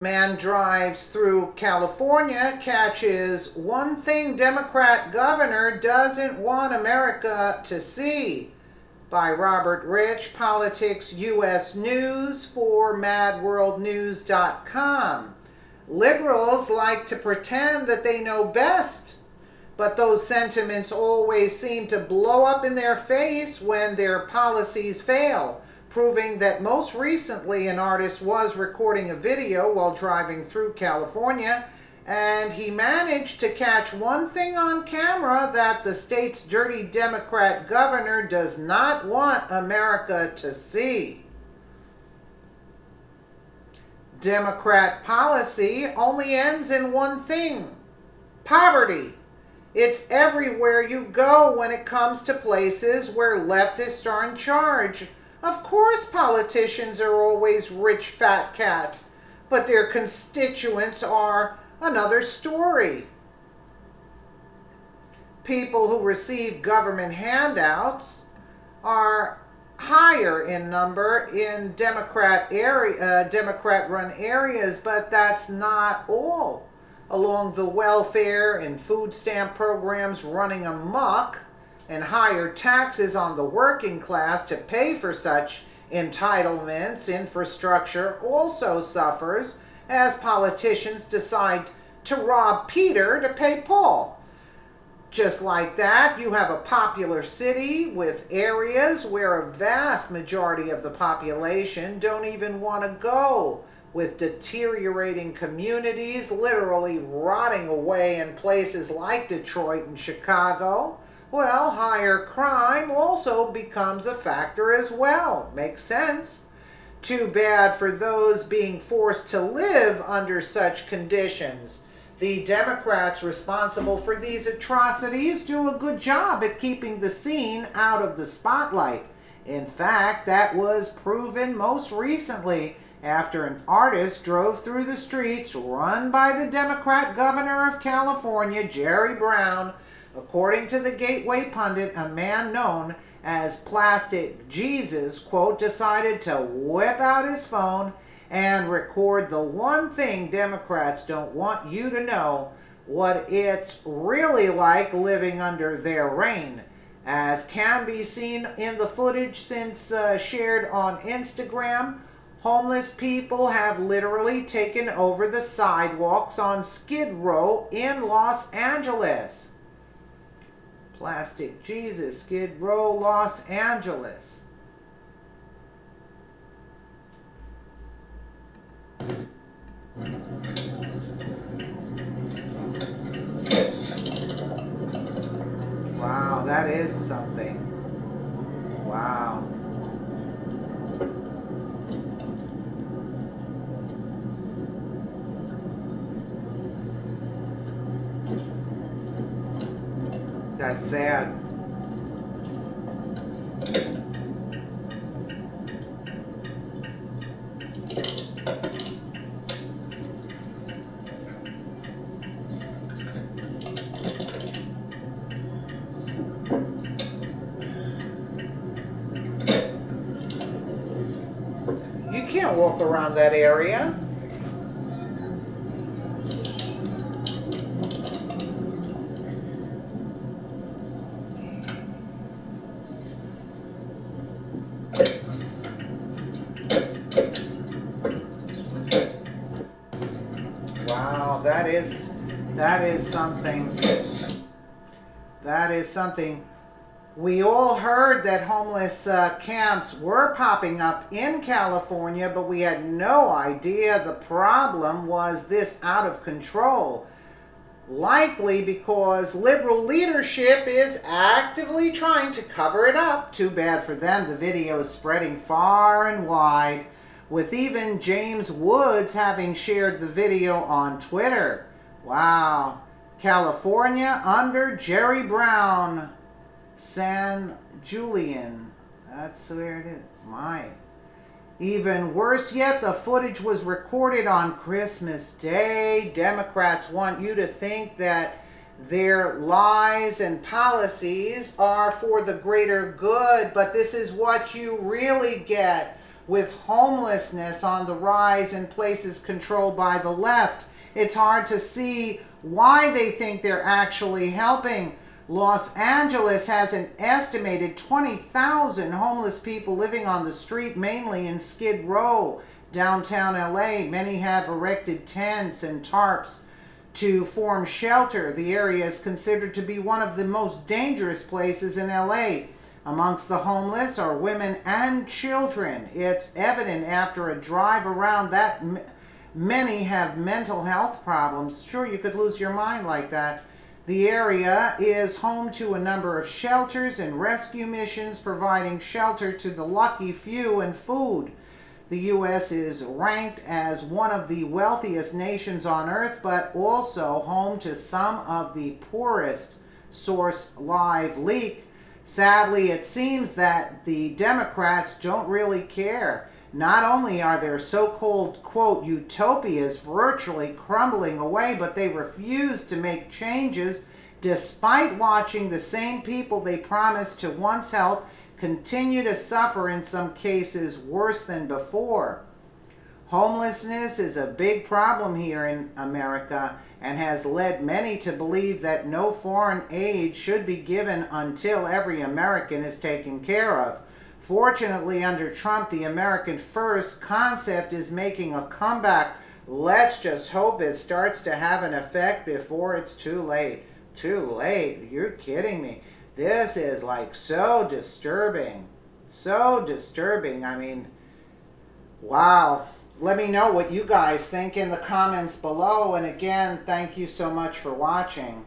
Man drives through California, catches one thing Democrat governor doesn't want America to see. By Robert Rich, Politics US News for MadWorldNews.com. Liberals like to pretend that they know best, but those sentiments always seem to blow up in their face when their policies fail, proving that most recently an artist was recording a video while driving through California, and he managed to catch one thing on camera that the state's dirty Democrat governor does not want America to see. Democrat policy only ends in one thing: poverty. It's everywhere you go when it comes to places where leftists are in charge. Of course, politicians are always rich fat cats, but their constituents are another story. People who receive government handouts are higher in number in Democrat-run areas, but that's not all. Along the welfare and food stamp programs running amok, and higher taxes on the working class to pay for such entitlements, infrastructure also suffers as politicians decide to rob Peter to pay Paul. Just like that, you have a popular city with areas where a vast majority of the population don't even want to go, with deteriorating communities literally rotting away in places like Detroit and Chicago. Well, higher crime also becomes a factor as well. Makes sense. Too bad for those being forced to live under such conditions. The Democrats responsible for these atrocities do a good job at keeping the scene out of the spotlight. In fact, that was proven most recently after an artist drove through the streets run by the Democrat governor of California, Jerry Brown. According to the Gateway pundit, a man known as Plastic Jesus, quote, decided to whip out his phone and record the one thing Democrats don't want you to know: what it's really like living under their reign. As can be seen in the footage since shared on Instagram, homeless people have literally taken over the sidewalks on Skid Row in Los Angeles. Plastic Jesus, Skid Row, Los Angeles. Wow, that is something. Wow. That's sad. You can't walk around that area. Wow, that is something. That is something. We all heard that homeless camps were popping up in California, but we had no idea the problem was this out of control. Likely because liberal leadership is actively trying to cover it up. Too bad for them. The video is spreading far and wide, with even James Woods having shared the video on Twitter. Wow. California under Jerry Brown. San Julian. That's where it is. My. Even worse yet, the footage was recorded on Christmas Day. Democrats want you to think that their lies and policies are for the greater good, but this is what you really get with homelessness on the rise in places controlled by the left. It's hard to see why they think they're actually helping. Los Angeles has an estimated 20,000 homeless people living on the street, mainly in Skid Row, downtown LA. Many have erected tents and tarps to form shelter. The area is considered to be one of the most dangerous places in LA. Amongst the homeless are women and children. It's evident after a drive around that many have mental health problems. Sure, you could lose your mind like that. The area is home to a number of shelters and rescue missions providing shelter to the lucky few and food. The U.S. is ranked as one of the wealthiest nations on earth, but also home to some of the poorest. Source Live leak. Sadly, it seems that the Democrats don't really care. Not only are their so-called, quote, utopias virtually crumbling away, but they refuse to make changes despite watching the same people they promised to once help continue to suffer, in some cases worse than before. Homelessness is a big problem here in America and has led many to believe that no foreign aid should be given until every American is taken care of. Fortunately, under Trump, the American First concept is making a comeback. Let's just hope it starts to have an effect before it's too late. Too late? You're kidding me. This is like so disturbing. So disturbing. I mean, wow. Let me know what you guys think in the comments below. And again, thank you so much for watching.